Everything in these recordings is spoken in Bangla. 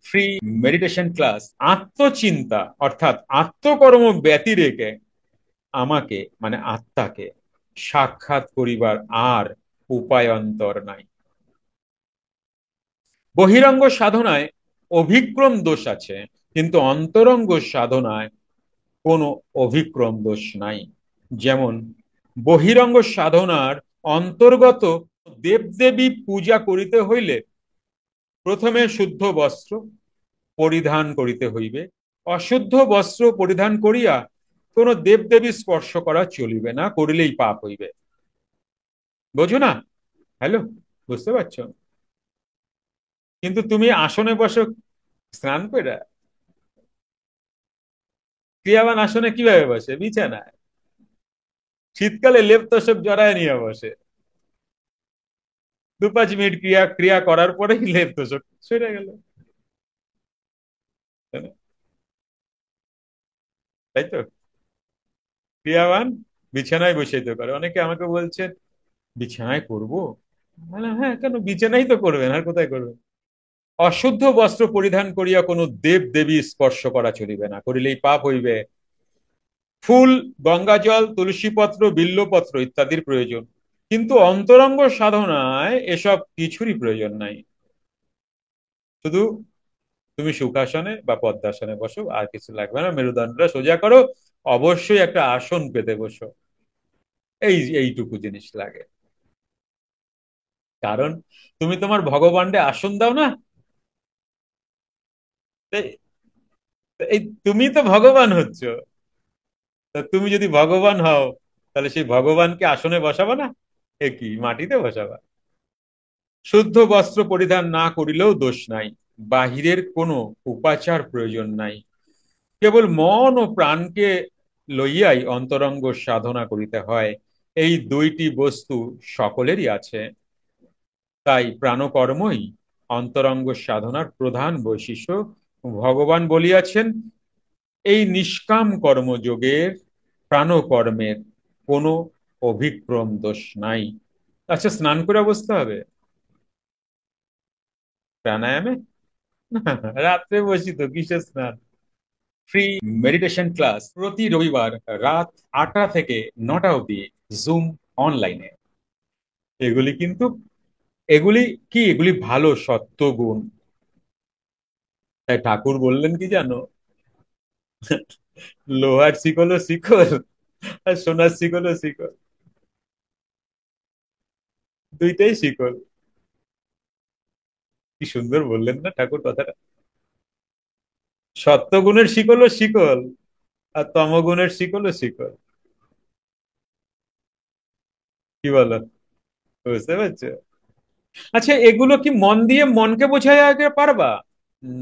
ফ্রি মেডিটেশন ক্লাস আত্মচিন্তা অর্থাৎ আত্মকর্ম ব্যতি রেখে আমাকে মানে আত্মাকে সাক্ষাৎ করিবার আর উপায়ন্তর নাই। বহিরঙ্গ সাধনায় অভিক্রম দোষ আছে, কিন্তু অন্তরঙ্গ সাধনায় কোনো অভিক্রম দোষ নাই। যেমন বহিরঙ্গ সাধনার অন্তর্গত দেবদেবী পূজা করিতে হইলে প্রথমে শুদ্ধ বস্ত্র পরিধান করিতে হইবে। অশুদ্ধ বস্ত্র পরিধান করিয়া কোন দেবদেবী স্পর্শ করা চলিবে না, করিলেই পাপ হইবে। বোঝো না? হ্যালো, বুঝতে পারছো? কিন্তু তুমি আসনে বসো স্নান করে, ক্রিয়াবান আসনে কিভাবে বসে? বিছানায়। শীতকালে লেপ তোষক জড়ায় নিয়ে বসে, 2-5 মিনিট ক্রিয়া ক্রিয়া করার পরেই লেপ তোষক সরে গেল। তাই তো? ক্রিয়াবান বিছানায় বসেই তো করে। অনেকে আমাকে বলছেন বিছানায় করবো। বললাম, হ্যাঁ, কেন বিছানায় তো করবেন, আর কোথায় করবেন? অশুদ্ধ বস্ত্র পরিধান করিয়া কোনো দেব দেবী স্পর্শ করা চলিবে না, করিলেই পাপ হইবে। ফুল, গঙ্গাজল, তুলসীপত্র, বিল্লপত্র ইত্যাদির প্রয়োজন, কিন্তু অন্তরঙ্গ সাধনায় এসব কিছুরই প্রয়োজন নাই। শুধু তুমি সুখাসনে বা পদ্মাসনে বসো, আর কিছু লাগবে না। মেরুদণ্ডটা সোজা করো, অবশ্যই একটা আসন পেতে বসো। এইটুকু জিনিস লাগে। কারণ তুমি তোমার ভগবানকে আসন দাও না। এই এই তুমি তো ভগবান হচ্ছ। তা তুমি যদি ভগবান হও, তাহলে সেই ভগবানকে আসনে বসাবা না, এ কি মাটিতে বসাবা? শুদ্ধ বস্ত্র পরিধান না করিলেও দোষ নাই, বাহিরের কোনো উপাচার প্রয়োজন নাই। কেবল মন ও প্রাণকে লইয়াই অন্তরঙ্গ সাধনা করিতে হয়। এই দুইটি বস্তু সকলেরই আছে। তাই প্রাণকর্মই অন্তরঙ্গ সাধনার প্রধান বৈশিষ্ট্য। ভগবান বলিয়াছেন, এই নিষ্কাম কর্মযোগের প্রাণকর্মের কোনো অভিক্রম দোষ নাই। আচ্ছা, স্নান করে বসতে হবে প্রাণায়ামে? রাত্রে বসি তো, কিসের স্নান? ফ্রি মেডিটেশন ক্লাস প্রতি রবিবার রাত 8টা থেকে 9টা অবধি, জুম অনলাইনে। এগুলি কিন্তু এগুলি কি, এগুলি ভালো সত্য গুণ। তাই ঠাকুর বললেন কি জানো? লোহার শিকল ও শিকল, আর সোনার শিকল ও শিকল, দুইটাই শিকল। কি সুন্দর বললেন না ঠাকুর কথাটা? সত্যগুণের শিকল ও শিকল, আর তমগুণের শিকল ও শিকল। কি বলো? বুঝতে পারছো? আচ্ছা, এগুলো কি মন দিয়ে মনকে বোঝায় আগে পারবা?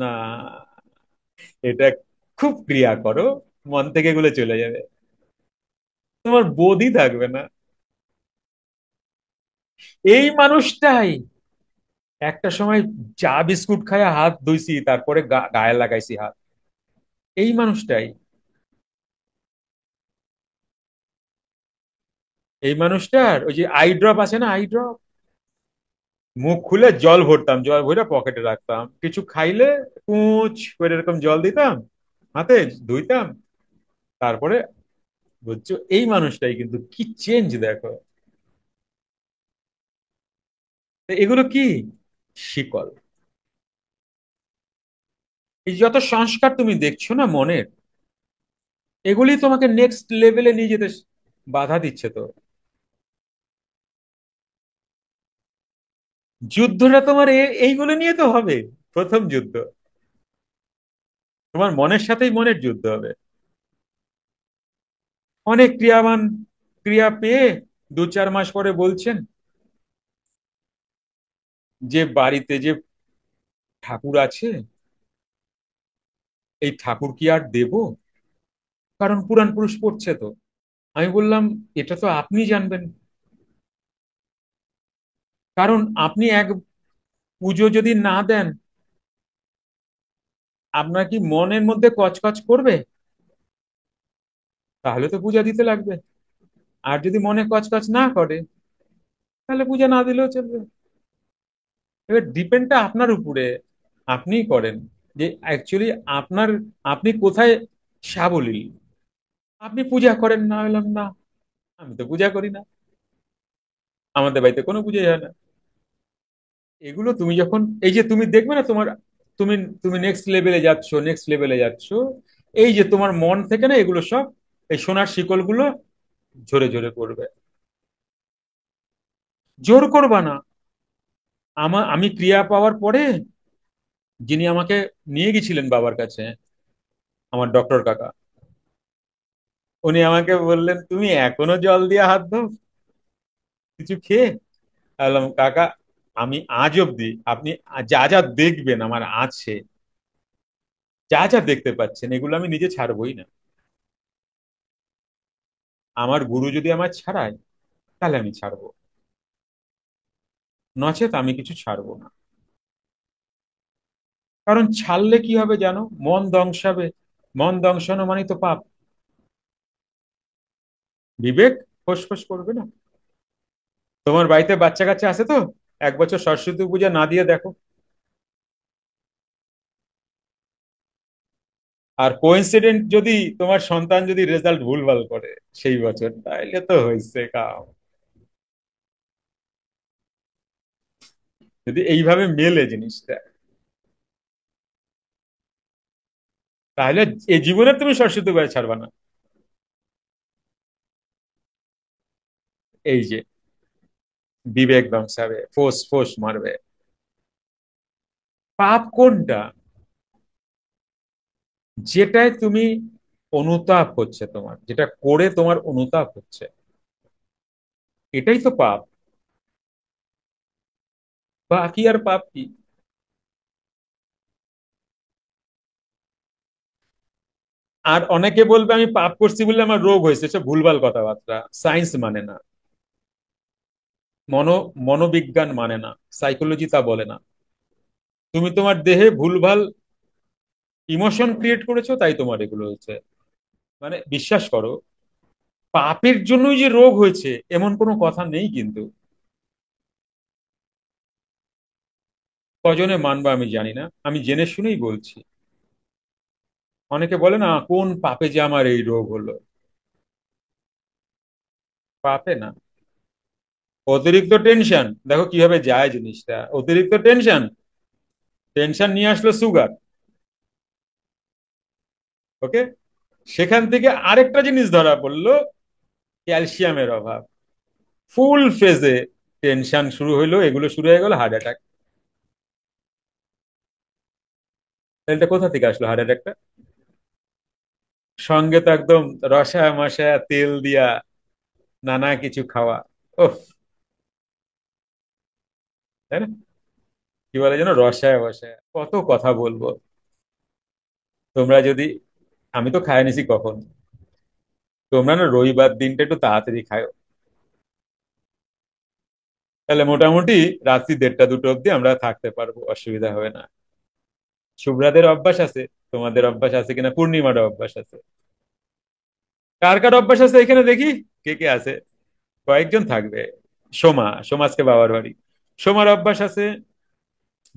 না, এটা খুব ক্রিয়া করো, মন থেকে এগুলো চলে যাবে, তোমার বোধই থাকবে না। এই মানুষটাই একটা সময় চা বিস্কুট খায় হাত ধুইছি, তারপরে গায়ে লাগাইছি হাত। এই মানুষটাই, এই মানুষটার ওই যে আই ড্রপ আছে না, আই ড্রপ, মুখ খুলে জল ভরতাম, জল ভরে পকেটে রাখতাম, কিছু খাইলে কুচ করে এরকম জল দিতাম, হাতে ধুইতাম, তারপরে। বুঝছো? এই মানুষটাই কিন্তু কি চেঞ্জ দেখো। তো এগুলো কি? শিকল। এই যত সংস্কার তুমি দেখছো না মনের, এগুলি তোমাকে নেক্সট লেভেলে নিয়ে যেতে বাধা দিচ্ছে তো। যুদ্ধটা তোমার এইগুলো নিয়ে তো হবে। প্রথম যুদ্ধ তোমার মনের সাথেই, মনের যুদ্ধ হবে। অনেক ক্রিয়াবান, ক্রিয়া পেয়ে 2-4 মাস পরে বলছেন যে বাড়িতে যে ঠাকুর আছে, এই ঠাকুর কি আর দেব? কারণ পুরাণ পুরুষ পড়ছে তো। আমি বললাম, এটা তো আপনি জানবেন। কারণ আপনি এক পুজো যদি না দেন, আপনার কি মনের মধ্যে কচকচ করবে? তাহলে তো পূজা দিতে লাগবে। আর যদি মনে কচকচ না করে, তাহলে পূজা না দিলেও চলবে। এবার ডিপেন্ডটা আপনার উপরে, আপনিই করেন। যে অ্যাকচুয়ালি আপনার, আপনি কোথায় সাবলীল? আপনি পূজা করেন না? বললাম না, আমি তো পূজা করি না, আমাদের বাড়িতে কোনো পূজাই হয় না। এগুলো তুমি যখন, এই যে তুমি দেখবে না তোমার, তুমি তুমি নেক্সট লেভেলে যাচ্ছ, নেক্সট লেভেলে যাচ্ছ, এই যে তোমার মন থেকে না এগুলো সব, এই সোনার শিকলগুলো ঝরে ঝরে পড়বে। জোর করবা না। আমি ক্রিয়া পাওয়ার পরে, যিনি আমাকে নিয়ে গেছিলেন বাবার কাছে, আমার ডক্টর কাকা, উনি আমাকে বললেন, তুমি এখনো জল দিয়ে হাত দাও কিছু খেয়ে? বললাম, কাকা, আমি আজ অব্দি আপনি যা যা দেখবেন আমার আছে, যা যা দেখতে পাচ্ছেন, এগুলো আমি নিজে ছাড়বই না। আমার গুরু যদি আমার ছাড়ায়, তাহলে আমি ছাড়বো, নচেত আমি কিছু ছাড়বো না। কারণ ছাড়লে কি হবে জানো? মন ধ্বংসাবে। মন ধ্বংসানো মানে তো পাপ। বিবেক ফোঁস করবে না। তোমার বাড়িতে বাচ্চা কাচ্চা আছে তো? এক বছর সরস্বতী পূজা না দিয়ে দেখো। আর কোইন্সিডেন্ট যদি তোমার সন্তান যদি রেজাল্ট ভুলভাল করে সেই বছর, তাইলে তো হয়েছে কাম। যদি এইভাবে মেলে জিনিসটা, তাহলে এই জীবনে তুমি সরস্বতী পূজা ছাড়বা না। এই যে বিবেক ধ্বংসাবে, ফোঁস ফোঁস মারবে। পাপ কোনটা? যেটায় তুমি অনুতাপ হচ্ছে, তোমার যেটা করে তোমার অনুতাপ হচ্ছে, এটাই তো পাপ। বাকি আর পাপ কি? আর অনেকে বলবে আমি পাপ করছি বলে আমার রোগ হয়েছে, সে ভুলভাল কথাবার্তা। সায়েন্স মানে না, মনো মনোবিজ্ঞান মানে না, সাইকোলজি তা বলে না। তুমি তোমার দেহে ভুলভাল ইমোশন ক্রিয়েট করেছো, তাই তোমার এগুলো হয়েছে। মানে বিশ্বাস করো, পাপের জন্যই যে রোগ হয়েছে এমন কোনো কথা নেই কিন্তু। কজনে মানবা আমি জানি না, আমি জেনে শুনেই বলছি। অনেকে বলে না কোন পাপে যে আমার এই রোগ হলো। পাপে না, অতিরিক্ত টেনশন। দেখো কিভাবে যায় জিনিসটা, অতিরিক্ত টেনশন, টেনশন নিয়ে আসলো সুগার। ওকে, সেখান থেকে আরেকটা জিনিস ধরা পড়লো, ক্যালসিয়ামের অভাব। ফুল ফেজে টেনশন শুরু হইলো, এগুলো শুরু হয়ে গেল হার্ট অ্যাটাক। এটা কোথা থেকে আসলো হার্ট অ্যাটাকটা? সঙ্গে তো একদম রসায় মশায় তেল দিয়া নানা কিছু খাওয়া। ওহ, তাই না? কি বলে যেন, রসায় বসায় কত কথা বলবো। তোমরা যদি, আমি তো খাই নিছি কখন, তোমরা না রবিবার দিনটা একটু তাড়াতাড়ি খাও, তাহলে মোটামুটি রাত্রি 1:30 2টো অব্দি আমরা থাকতে পারবো, অসুবিধা হবে না। শুভ্রাদের অভ্যাস আছে, তোমাদের অভ্যাস আছে কিনা, পূর্ণিমার অভ্যাস আছে। কার কার অভ্যাস আছে এখানে দেখি, কে কে আছে? কয়েকজন থাকবে। সোমাজকে বাবার বাড়ি। সোমার অভ্যাস আছে,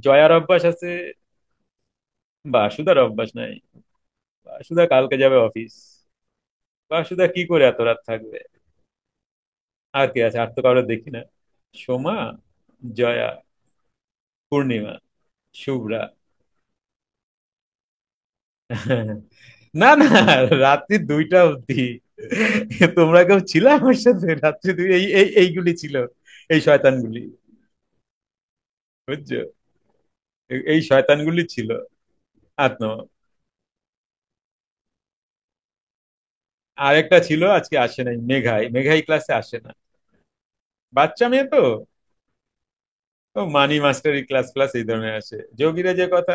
জয়ার অভ্যাস আছে, বাসুদার অভ্যাস নাই। বাসুদা কালকে যাবে অফিস। বাসুদা কি করে এত রাত থাকবে? আর কে আছে? আর তো কারো দেখি না। সোমা, জয়া, পূর্ণিমা, শুভ্রা। না না, রাত্রি 2টা অবধি তোমরা কেউ ছিল আমার সাথে রাত্রি দুই? এইগুলি ছিল, এই শয়তানগুলি, বুঝছো? এই শয়তানগুলি ছিল। আর no, আরেকটা ছিল আজকে আসে নাই, মেঘাই। মেঘাই ক্লাসে আসে না, বাচ্চা মেয়ে তো। ও মানি মাস্টারি ক্লাস ক্লাস এই ধরনের আসে, যোগীরা যে কথা,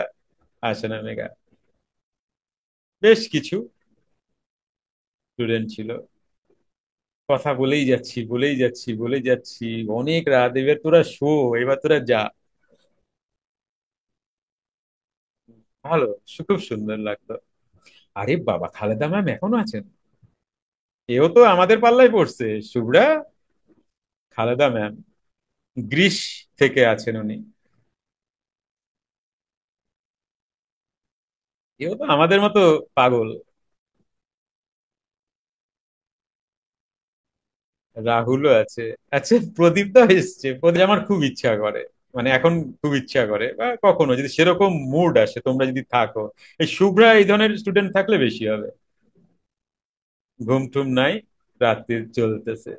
আসে না মেঘা। বেশ কিছু স্টুডেন্ট ছিল, কথা বলেই যাচ্ছি বলেই যাচ্ছি বলেই যাচ্ছি, অনেক রাত। এবার তোরা শো, এবার তোরা যা। ভালো, খুব সুন্দর লাগতো। আরে বাবা, খালেদা ম্যাম এখনো আছেন? এও তো আমাদের পাল্লায় পড়ছে, শুভ্রা। খালেদা ম্যাম গ্রিস থেকে আছেন উনি। এও তো আমাদের মতো পাগল। রাহুলও আছে। আচ্ছা, প্রদীপদাও এসছে। প্রদীপ আমার খুব ইচ্ছা করে, মানে এখন খুব ইচ্ছা করে, বা কখনো যদি সেরকম মুড আসে, তোমরা যদি থাকো, এই শুভ্রা এই ধরনের স্টুডেন্ট থাকলে বেশি হবে। ঘুম টুম নাই, রাত্রি চলতেছে।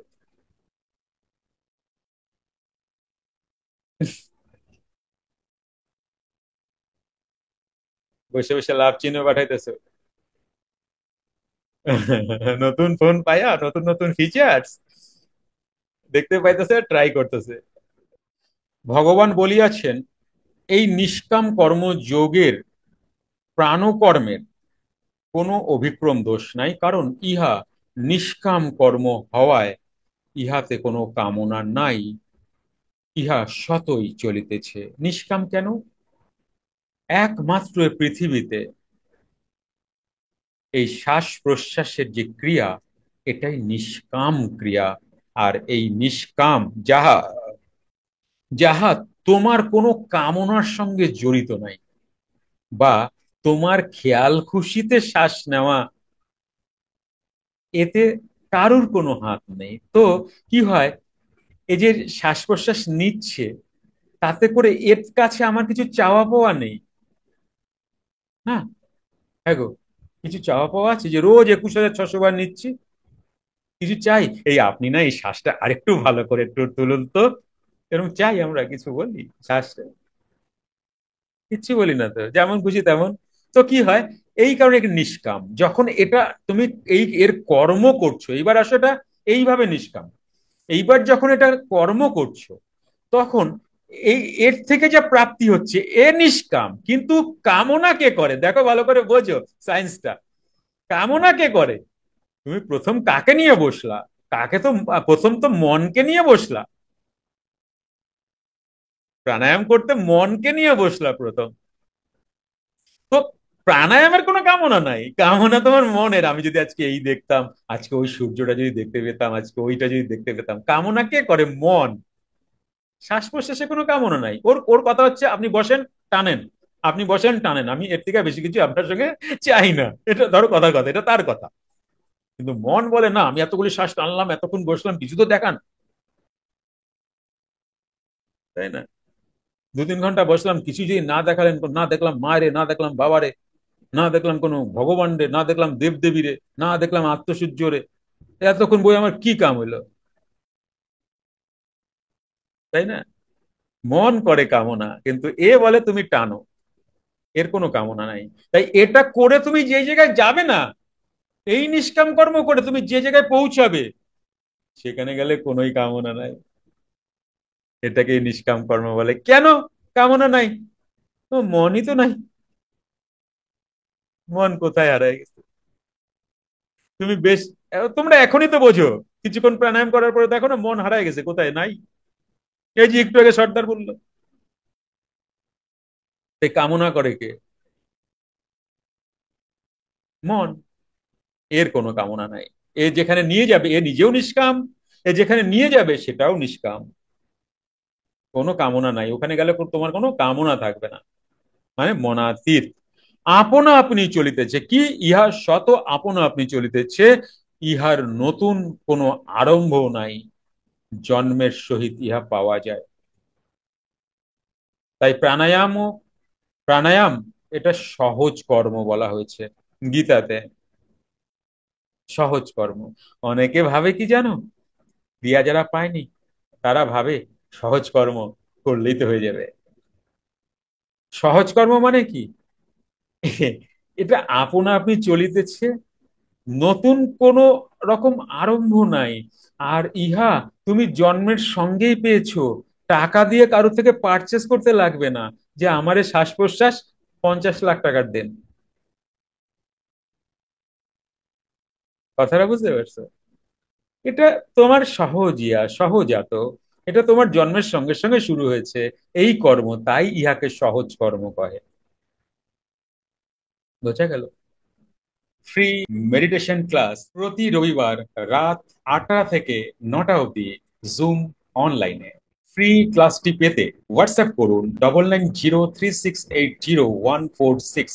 বসে বসে লাভ চিহ্ন পাঠাইতেছে। নতুন ফোন পায়া নতুন নতুন ফিচার্স দেখতে পাইতেছে, ট্রাই করতেছে। ভগবান বলিয়াছেন, এই নিষ্কাম কর্ম যোগের প্রাণকর্মের কোনো অভিক্রম দোষ নাই, কারণ ইহা নিষ্কাম কর্ম হওয়ায় ইহাতে কোনো কামনা নাই, ইহা সতই চলিতেছে। নিষ্কাম কেন? একমাত্র এ পৃথিবীতে এই শ্বাস প্রশ্বাসের যে ক্রিয়া, এটাই নিষ্কাম ক্রিয়া। আর এই নিষ্কাম, যাহা যাহা তোমার কোনো কামনার সঙ্গে জড়িত নাই, বা তোমার খেয়াল খুশিতে শ্বাস নেওয়া, এতে কারুর কোনো হাত নেই। তো কি হয়, এই যে শ্বাস প্রশ্বাস নিচ্ছে, তাতে করে এর কাছে আমার কিছু চাওয়া পাওয়া নেই। না, হ্যাঁ গো, কিছু চাওয়া পাওয়া আছে যে রোজ 21,600 বার নিচ্ছি? কিছু চাই, এই আপনি না এই শ্বাসটা আরেকটু ভালো করে একটু তুলুন তো, এরকম চাই আমরা? কিছু বলি শ্বাসটা? কিচ্ছু বলি না তো, যেমন খুশি তেমন। তো কি হয়, এই কারণে এটা নিষ্কাম। যখন এটা তুমি এই এর কর্ম করছো, এইবার আসো এটা এইভাবে নিষ্কাম। এইবার যখন এটা কর্ম করছো, তখন এই এর থেকে যা প্রাপ্তি হচ্ছে এ নিষ্কাম, কিন্তু কামনা কে করে দেখো, ভালো করে বোঝো সায়েন্সটা। কামনা কে করে? তুমি প্রথম কাকে নিয়ে বসলা? কাকে তো প্রথম তো মনকে নিয়ে বসলা। প্রাণায়াম করতে মনকে নিয়ে বসলা প্রথম। তো প্রাণায়ামের কোনো কামনা নাই, কামনা তোমার মনের। আমি যদি আজকে এই দেখতাম, আজকে ওই সূর্যটা যদি দেখতে পেতাম, আজকে ওইটা যদি দেখতে পেতাম। কামনা কে করে? মন। শ্বাস প্রশ্বাসে কোনো কামনা নাই। ওর ওর কথা হচ্ছে আপনি বসেন, টানেন। আপনি বসেন, টানেন, আমি এর থেকে বেশি কিছু আপনার সঙ্গে চাই না। এটা ধরো কথার কথা, এটা তার কথা। কিন্তু মন বলে না, আমি এতগুলি শ্বাস টানলাম, এতক্ষণ বসলাম, কিছু তো দেখান। তাই না? 2-3 ঘন্টা বসলাম, কিছু যদি না দেখালেন, না দেখলাম মায়েরে, না দেখলাম বাবারে, না দেখলাম কোনো ভগবান রে, না দেখলাম দেবদেবী রে, না দেখলাম আত্মসূর্য রে, এতক্ষণ বই আমার কি কাম হইলো? তাই না? মন করে কামনা, কিন্তু এ বলে তুমি টানো, এর কোনো কামনা নাই। তাই এটা করে তুমি যে জায়গায় যাবে না, এই নিষ্কাম কর্ম করে তুমি যে জায়গায় পৌঁছাবে, সেখানে গেলে কোনোই কামনা নাই। এটাকে নিষ্কাম কর্ম বলে। কেন কামনা নাই? তো মনই তো নাই। মন কোথায় হারায় গেছে? তুমি বেশ, তোমরা এখনই তো বোঝো। কিছুক্ষণ প্রাণায়াম করার পরে দেখো না, মন হারায় গেছে, কোথায় নাই। এই যে একটু আগে সর্দার বললো, এই কামনা করে কে? মন। এর কোনো কামনা নাই। এ যেখানে নিয়ে যাবে এ নিজেও নিষ্কাম, এ যেখানে নিয়ে যাবে সেটাও নিষ্কাম। কোনো কামনা নাই, ওখানে গেলে তোমার কোনো কামনা থাকবে না। মানে মনাতীত। আপনা আপনি চলিতেছে কি? ইহা শত আপনা আপনি চলিতেছে, ইহার নতুন কোনো আরম্ভ নাই, জন্মের সহিত ইহা পাওয়া যায়। তাই প্রাণায়াম এটা সহজ কর্ম বলা হয়েছে গীতাতে। সহজ কর্ম। অনেকে ভাবে কি জানো, ক্রিয়া যারা পায়নি, তারা ভাবে সহজ কর্ম করলেই তো হয়ে যাবে। সহজ কর্ম মানে কি? এটা আপনা আপনি চলিতেছে, নতুন কোন রকম আরম্ভ নাই। আর ইহা তুমি জন্মের সঙ্গেই পেয়েছো। টাকা দিয়ে কারোর থেকে পারচেস করতে লাগবে না, যে আমারে শ্বাস প্রশ্বাস 50 লাখ টাকার দেন। কথাটা বুঝতে পারছো? এটা তোমার সহজিয়া সহজাত। এটা তোমার জন্মের সঙ্গে সঙ্গে শুরু হয়েছে এই কর্ম, তাই ইহাকে সহজ কর্ম কহে। বোঝা গেল? ফ্রি মেডিটেশন ক্লাস প্রতি রবিবার রাত 8টা থেকে 9টা অবধি, জুম অনলাইনে। ফ্রি ক্লাসটি পেতে হোয়াটসঅ্যাপ করুন 9903680146।